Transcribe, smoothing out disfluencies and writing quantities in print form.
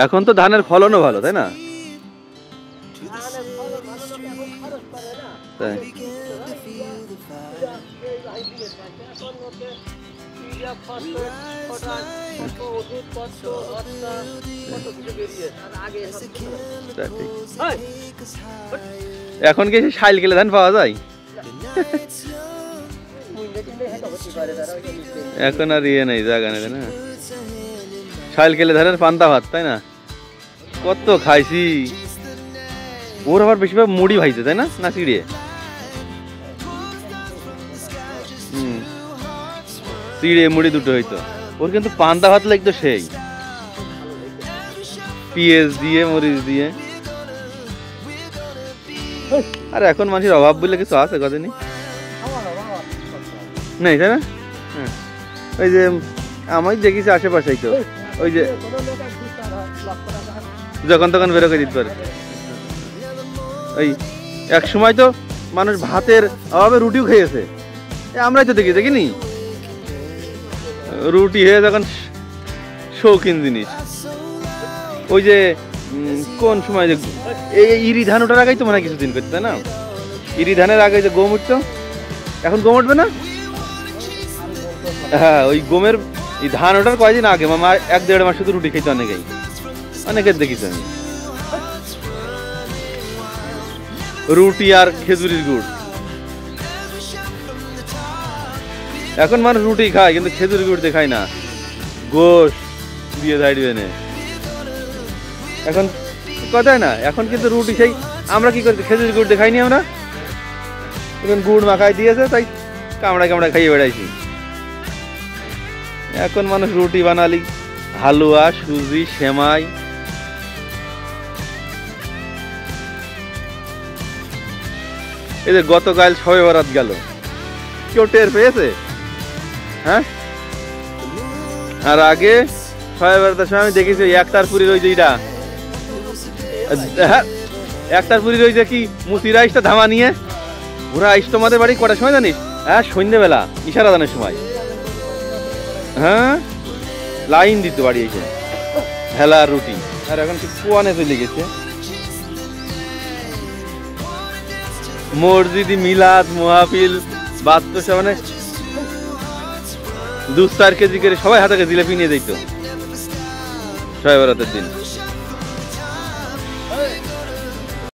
এখন তো ধানের ফলনও ভালো, তাই না? তাই এখন কি শাইল গেলে ধান পাওয়া যায়? এখন আর ইয়ে নেই, জায়গা নেই না। শাইল গেলে ধানের পান্তা ভাত, তাই না? কত খাইছি। ওর আবার বেশিরভাগ মুড়ি ভাইছে, তাই না? না চিড়িয়ে? চিড়ে মুড়ি দুটো হইতো। ওর কিন্তু পান্তা ভাত লাগতো সেই, পেঁয়াজ দিয়ে মরিচ দিয়ে। আর এখন মানুষের অভাব বলে কিছু আছে কদিনই নেই, তাই না? হ্যাঁ, ওই যে আমি দেখেছি আশেপাশেই তো, ওই যে যখন তখন বেরো করে দিতে পারে। ওই এক সময় তো মানুষ ভাতের অভাবে রুটিও খেয়েছে, আমরাই তো দেখিনি। রুটি হয়ে যখন শৌখিন জিনিস, ওই যে কোন সময় যে এই ইরি ধান ওঠার আগেই তো মনে হয় কিছুদিন করতে, তাই না? ইরি ধানের আগে যে গম উঠতো, এখন গম উঠবে না? হ্যাঁ, ওই গমের এই ধান ওঠার কয়েকদিন আগে মামা 1-1.5 মাস শুধু রুটি খেতে অনেকের দেখিস আমি। রুটি আর খেজুরির গুড়। এখন মানুষ রুটি খায় কিন্তু খেজুরি গুড় দেখায় না, গোশ দিয়ে দাঁড়িয়ে নে। এখন কথায় না, এখন কিন্তু রুটি সেই আমরা কি করছি, খেজুরি গুড় দেখাইনি আমরা, এখন গুড় মাখাই দিয়েছে তাই কামড়ায় কামড়ায় খাইয়ে বেড়াইছি। এখন মানুষ রুটি বানালি, হালুয়া, সুজি, সেমাই। এই যে গতকাল শবে বরাত গেল, কেউ টের পেয়েছে? হ্যাঁ, আর আগে শবে বরাতের সময় আমি দেখেছি একতারপুরির ওই যে এটা, হ্যাঁ একতারপুরির ওই যে কি মুসি রাইসটা ধামা নিয়ে ওরা আইসতো আমাদের বাড়ি কটার সময় জানিস? হ্যাঁ, সন্ধ্যেবেলা ইশারা দানের সময়। হ্যাঁ, লাইন দিত বাড়ি এসে হেলা রুটি। আর এখন কি কুয়ানে চলে গেছে। মসজিদি মিলাদ মুহাফিল বাদশা মানে 2-4 কেজি করে সবাই হাতে জিলাপি নিয়ে দিত শবে বরাতের দিন।